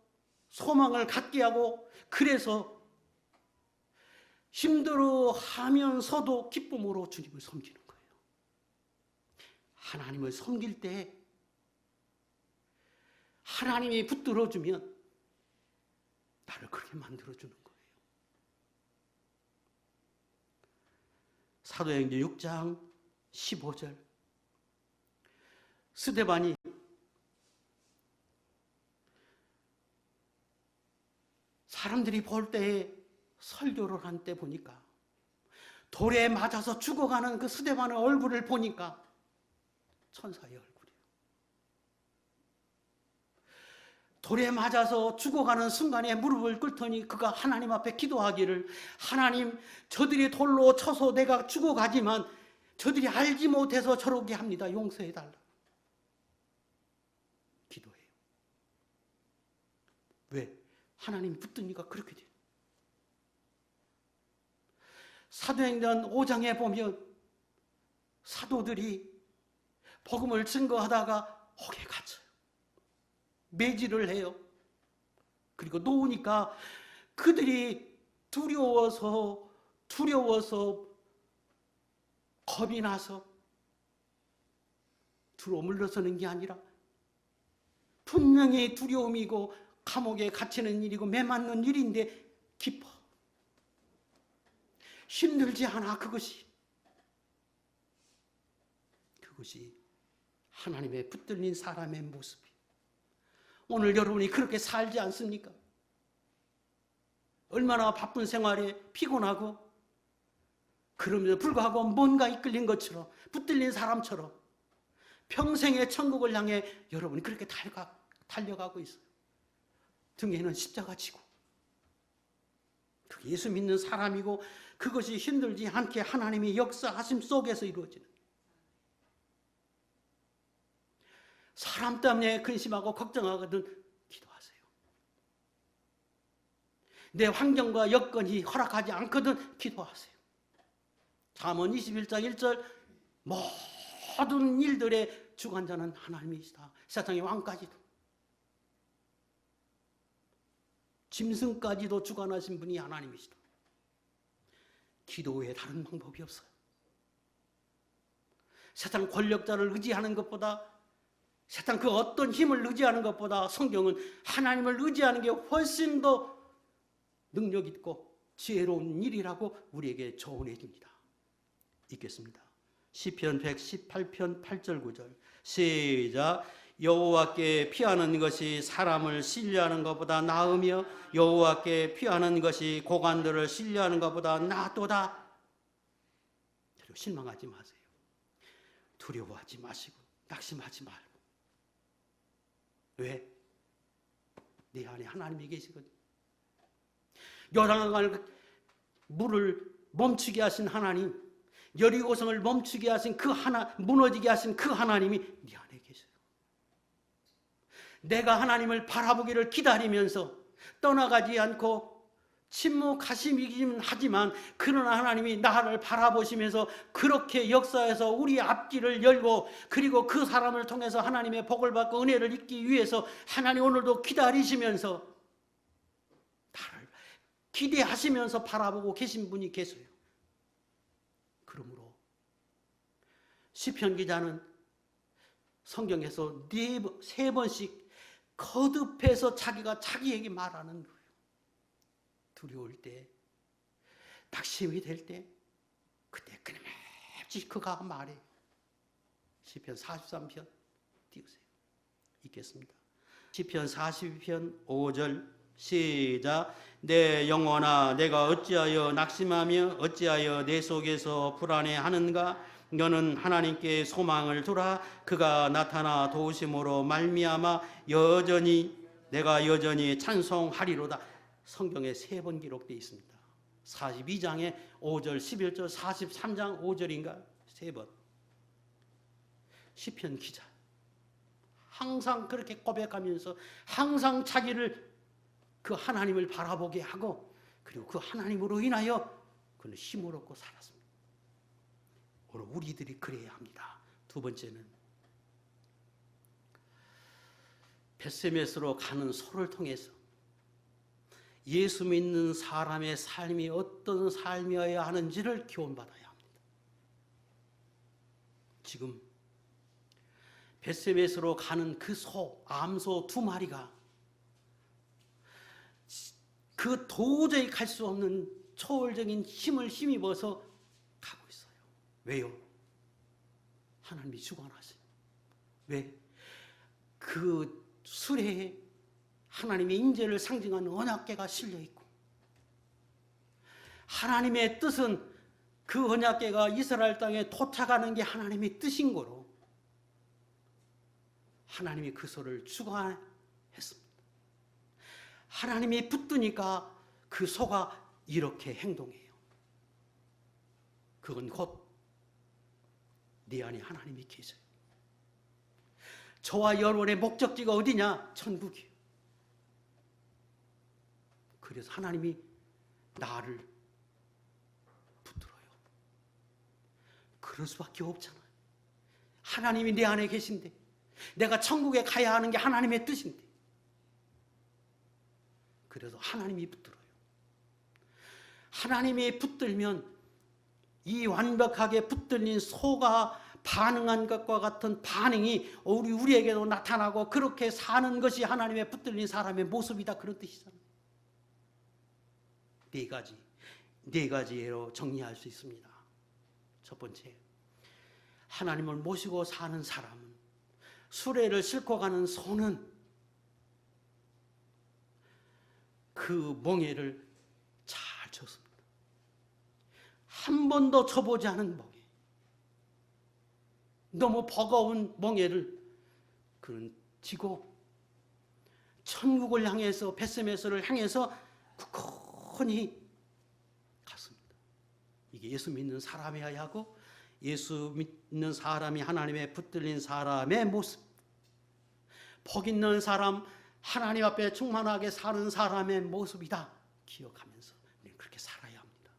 소망을 갖게 하고, 그래서 힘들어하면서도 기쁨으로 주님을 섬기는 거예요. 하나님을 섬길 때 하나님이 붙들어주면 나를 그렇게 만들어주는 거예요. 사도행전 6장 15절, 스데반이 사람들이 볼 때에 설교를 한 때 보니까 돌에 맞아서 죽어가는 그 스데반의 얼굴을 보니까 천사의 얼굴이에요. 돌에 맞아서 죽어가는 순간에 무릎을 꿇더니 그가 하나님 앞에 기도하기를, 하나님, 저들이 돌로 쳐서 내가 죽어가지만 저들이 알지 못해서 저러게 합니다. 용서해달라. 기도해요. 왜? 하나님이 붙드니까 그렇게 돼요. 사도행전 5장에 보면 사도들이 복음을 증거하다가 혹에 갇혀요. 매질을 해요. 그리고 놓으니까 그들이 두려워서 겁이 나서 들어 물러서는 게 아니라 분명히 두려움이고 감옥에 갇히는 일이고 매 맞는 일인데 기뻐. 힘들지 않아. 그것이 하나님의 붙들린 사람의 모습이. 오늘 여러분이 그렇게 살지 않습니까? 얼마나 바쁜 생활에 피곤하고, 그럼에도 불구하고 뭔가 이끌린 것처럼, 붙들린 사람처럼 평생의 천국을 향해 여러분이 그렇게 달려가고 있어요. 등에는 십자가 지고. 그게 예수 믿는 사람이고, 그것이 힘들지 않게 하나님의 역사하심 속에서 이루어지는. 사람 때문에 근심하고 걱정하거든 기도하세요. 내 환경과 여건이 허락하지 않거든 기도하세요. 잠언 21장 1절, 모든 일들의 주관자는 하나님이시다. 세상의 왕까지도, 짐승까지도 주관하신 분이 하나님이시다. 기도 외에 다른 방법이 없어요. 세상 권력자를 의지하는 것보다, 세상 그 어떤 힘을 의지하는 것보다 성경은 하나님을 의지하는 게 훨씬 더 능력 있고 지혜로운 일이라고 우리에게 조언해 줍니다. 읽겠습니다. 시편 118편 8절 9절 시작. 여호와께 피하는 것이 사람을 신뢰하는 것보다 나으며 여호와께 피하는 것이 고관들을 신뢰하는 것보다 낫도다. 그리고 실망하지 마세요. 두려워하지 마시고 낙심하지 말고. 왜? 내 안에 하나님이 계시거든. 요단강을 물을 멈추게 하신 하나님, 여리고성을 멈추게 하신 그 무너지게 하신 그 하나님이 네 안에 계셔요. 내가 하나님을 바라보기를 기다리면서 떠나가지 않고 침묵하시긴 하지만, 그러나 하나님이 나를 바라보시면서 그렇게 역사에서 우리 앞길을 열고, 그리고 그 사람을 통해서 하나님의 복을 받고 은혜를 입기 위해서 하나님 오늘도 기다리시면서 나를 기대하시면서 바라보고 계신 분이 계세요. 그러므로 시편 기자는 성경에서 3번씩 거듭해서 자기가 자기에게 말하는 거예요. 두려울 때, 낙심이 될 때, 그때 끊임없이 그가 말해요. 시편 43편 띄우세요. 읽겠습니다. 시편 42편 5절 시작. 내 영혼아, 내가 어찌하여 낙심하며 어찌하여 내 속에서 불안해하는가? 너는 하나님께 소망을 두라. 그가 나타나 도우심으로 말미암아 내가 여전히 찬송하리로다. 성경에 3번 기록되어 있습니다. 42장에 5절, 11절, 43장 5절인가 3번. 시편 기자 항상 그렇게 고백하면서 항상 자기를 그 하나님을 바라보게 하고 그리고 그 하나님으로 인하여 그는 힘을 얻고 살았습니다. 오늘 우리들이 그래야 합니다. 두 번째는 벳세메스로 가는 소를 통해서 예수 믿는 사람의 삶이 어떤 삶이어야 하는지를 교훈받아야 합니다. 지금 벳세메스로 가는 그 암소 2마리가 그 도저히 갈 수 없는 초월적인 힘을 힘입어서 가고 있어요. 왜요? 하나님이 주관하세요. 왜? 그 수레에 하나님의 임재를 상징하는 언약궤가 실려 있고 하나님의 뜻은 그 언약궤가 이스라엘 땅에 도착하는 게 하나님의 뜻인 거로 하나님이 그 소를 주관했습니다. 하나님이 붙드니까 그 소가 이렇게 행동해요. 그건 곧 네 안에 하나님이 계셔요. 저와 여러분의 목적지가 어디냐? 천국이에요. 그래서 하나님이 나를 붙들어요. 그럴 수밖에 없잖아요. 하나님이 내 안에 계신데 내가 천국에 가야 하는 게 하나님의 뜻인데 그래서 하나님이 붙들어요. 하나님이 붙들면 이 완벽하게 붙들린 소가 반응한 것과 같은 반응이 우리에게도 나타나고 그렇게 사는 것이 하나님의 붙들린 사람의 모습이다. 그런 뜻이잖아요. 네 가지로 정리할 수 있습니다. 첫 번째, 하나님을 모시고 사는 사람은 수레를 싣고 가는 소는 그 멍에를 잘 쳤습니다. 한 번도 쳐보지 않은 멍에, 너무 버거운 멍에를 그는 지고 천국을 향해서 벳세메스를 향해서 굳건히 갔습니다. 이게 예수 믿는 사람이어야 하고 예수 믿는 사람이 하나님의 붙들린 사람의 모습, 복 있는 사람, 하나님 앞에 충만하게 사는 사람의 모습이다 기억하면서 그렇게 살아야 합니다.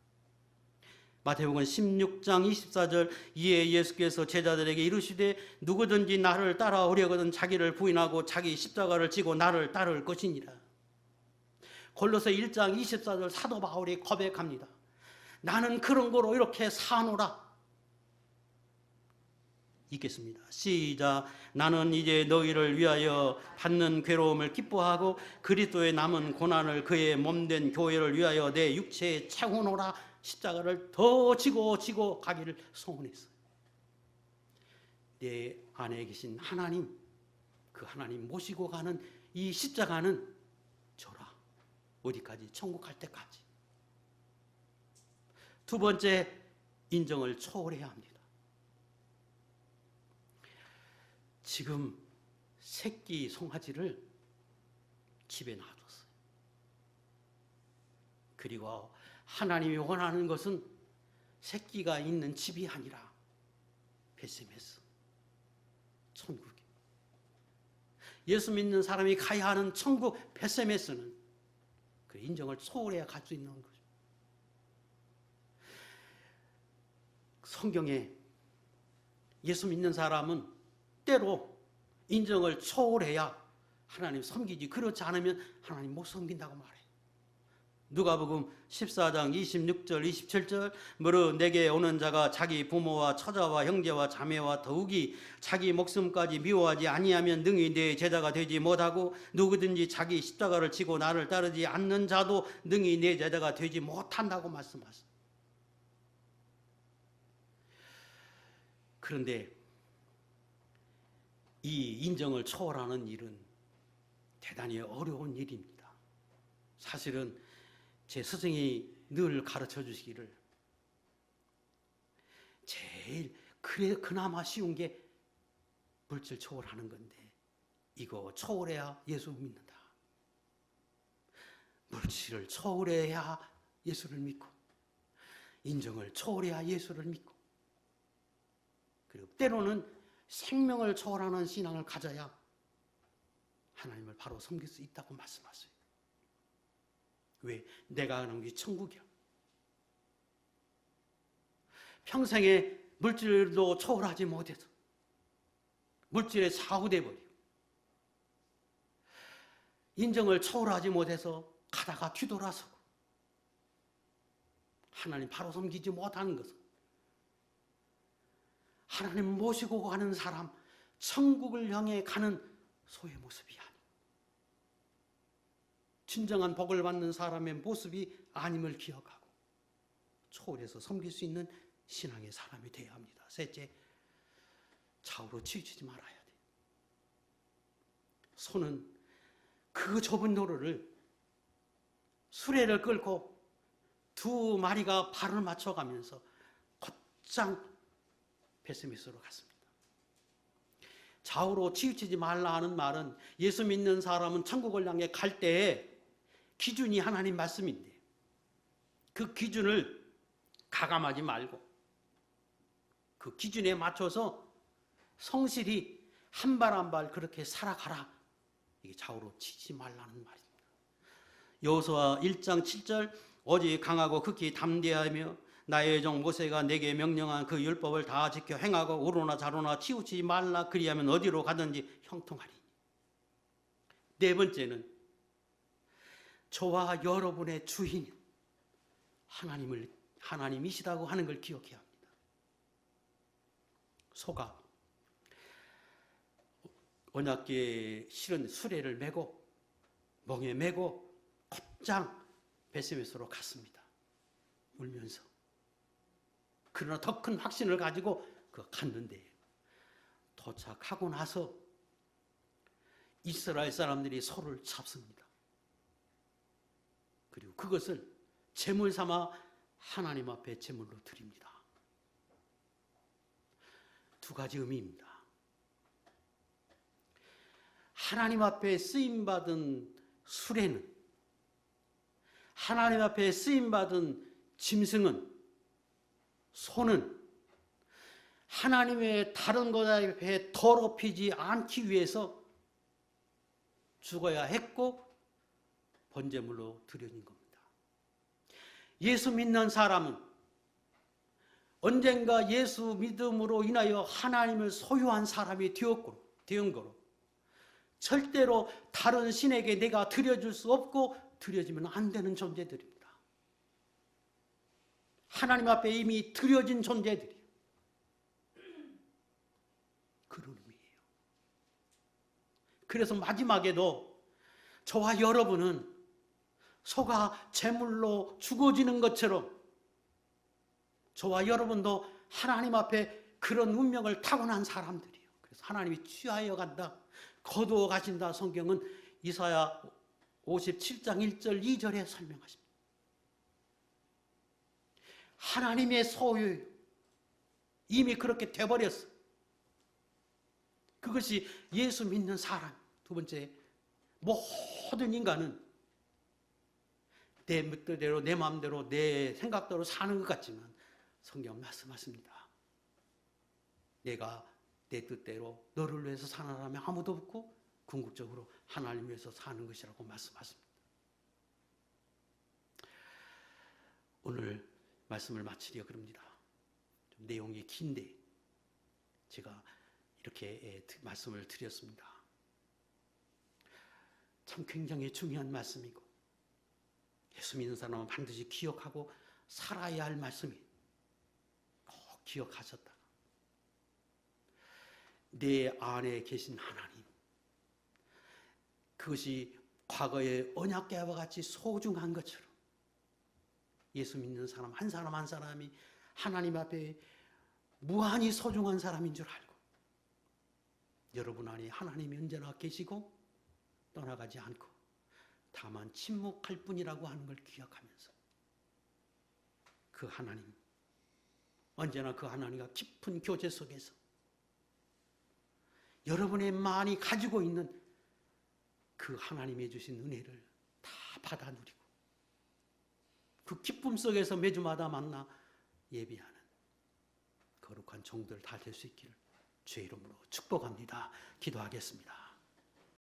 마태복음 16장 24절 이에 예수께서 제자들에게 이르시되 누구든지 나를 따라오려거든 자기를 부인하고 자기 십자가를 지고 나를 따를 것이니라. 골로새 1장 24절 사도 바울이 고백합니다. 나는 그런 거로 이렇게 사노라. 읽겠습니다. 시작. 나는 이제 너희를 위하여 받는 괴로움을 기뻐하고 그리스도의 남은 고난을 그의 몸된 교회를 위하여 내 육체에 채우노라. 십자가를 더 지고 가기를 소원했어요. 내 안에 계신 하나님, 그 하나님 모시고 가는 이 십자가는 줘라. 어디까지? 천국 갈 때까지. 두 번째, 인정을 초월해야 합니다. 지금 새끼 송아지를 집에 놔뒀어요. 그리고 하나님이 원하는 것은 새끼가 있는 집이 아니라 벳세메스, 천국이에요. 예수 믿는 사람이 가야 하는 천국 벳세메스는 그 인정을 초월해야 갈 수 있는 거죠. 성경에 예수 믿는 사람은 때로 인정을 초월해야 하나님 섬기지, 그렇지 않으면 하나님 못 섬긴다고 말해요. 누가복음 14장 26절 27절 무릇 내게 오는 자가 자기 부모와 처자와 형제와 자매와 더욱이 자기 목숨까지 미워하지 아니하면 능히 내 제자가 되지 못하고 누구든지 자기 십자가를 지고 나를 따르지 않는 자도 능히 내 제자가 되지 못한다고 말씀하셨습니다. 그런데 이 인정을 초월하는 일은 대단히 어려운 일입니다. 사실은 제 스승이 늘 가르쳐 주시기를 제일 그래 그나마 쉬운 게 물질 초월하는 건데 이거 초월해야 예수 믿는다. 물질을 초월해야 예수를 믿고 인정을 초월해야 예수를 믿고 그리고 때로는 생명을 초월하는 신앙을 가져야 하나님을 바로 섬길 수 있다고 말씀하세요. 왜? 내가 가는 게 천국이야. 평생에 물질도 초월하지 못해서 물질에 사후돼 버리고 인정을 초월하지 못해서 가다가 뒤돌아서고 하나님 바로 섬기지 못하는 것은 하나님 모시고 가는 사람 천국을 향해 가는 소의 모습이 아니 진정한 복을 받는 사람의 모습이 아님을 기억하고 초월해서 섬길 수 있는 신앙의 사람이 되어야 합니다. 셋째, 좌우로 치우치지 말아야 돼. 소는 그 좁은 도로를 수레를 끌고 두 마리가 발을 맞춰가면서 곧장 베스메스로 갔습니다. 좌우로 치우치지 말라 하는 말은 예수 믿는 사람은 천국을 향해 갈 때에 기준이 하나님 말씀인데 그 기준을 가감하지 말고 그 기준에 맞춰서 성실히 한 발 한 발 그렇게 살아가라. 이게 좌우로 치지 말라는 말입니다. 여호수아 1장 7절 오직 강하고 극히 담대하며 나의 종 모세가 내게 명령한 그 율법을 다 지켜 행하고 우로나 좌로나 치우치지 말라. 그리하면 어디로 가든지 형통하리. 네 번째는 저와 여러분의 주인 하나님이시다고 하는 걸 기억해야 합니다. 소가 언약궤에 실은 수레를 메고 멍에 메고 곧장 베스메스로 갔습니다. 울면서. 그러나 더 큰 확신을 가지고 갔는데 도착하고 나서 이스라엘 사람들이 소를 잡습니다. 그리고 그것을 제물 삼아 하나님 앞에 제물로 드립니다. 두 가지 의미입니다. 하나님 앞에 쓰임받은 수레는 하나님 앞에 쓰임받은 짐승은 소는 하나님의 다른 것 앞에 더럽히지 않기 위해서 죽어야 했고 번제물로 드려진 겁니다. 예수 믿는 사람은 언젠가 예수 믿음으로 인하여 하나님을 소유한 사람이 되은 거로 절대로 다른 신에게 내가 드려줄 수 없고 드려지면 안 되는 존재들입니다. 하나님 앞에 이미 드려진 존재들이에요. 그런 의미예요. 그래서 마지막에도 저와 여러분은 소가 제물로 죽어지는 것처럼 저와 여러분도 하나님 앞에 그런 운명을 타고난 사람들이에요. 그래서 하나님이 취하여 간다, 거두어 가신다. 성경은 이사야 57장 1절 2절에 설명하십니다. 하나님의 소유 이미 그렇게 돼버렸어. 그것이 예수 믿는 사람. 두 번째, 모든 인간은 내 뜻대로 내 마음대로 내 생각대로 사는 것 같지만 성경 말씀하십니다. 내가 내 뜻대로 너를 위해서 사는 사람이 아무도 없고 궁극적으로 하나님 위해서 사는 것이라고 말씀하십니다. 오늘 말씀을 마치려 그럽니다. 좀 내용이 긴데 제가 이렇게 말씀을 드렸습니다. 참 굉장히 중요한 말씀이고 예수 믿는 사람은 반드시 기억하고 살아야 할 말씀이 꼭 기억하셨다. 내 안에 계신 하나님, 그것이 과거의 언약궤와 같이 소중한 것처럼 예수 믿는 사람 한 사람이 하나님 앞에 무한히 소중한 사람인 줄 알고 여러분 안에 하나님이 언제나 계시고 떠나가지 않고 다만 침묵할 뿐이라고 하는 걸 기억하면서 그 하나님, 언제나 그 하나님과 깊은 교제 속에서 여러분의 많이 가지고 있는 그 하나님이 주신 은혜를 다 받아 누리고 그 기쁨 속에서 매주마다 만나 예배하는 거룩한 종들 다 될 수 있기를 주의 이름으로 축복합니다. 기도하겠습니다.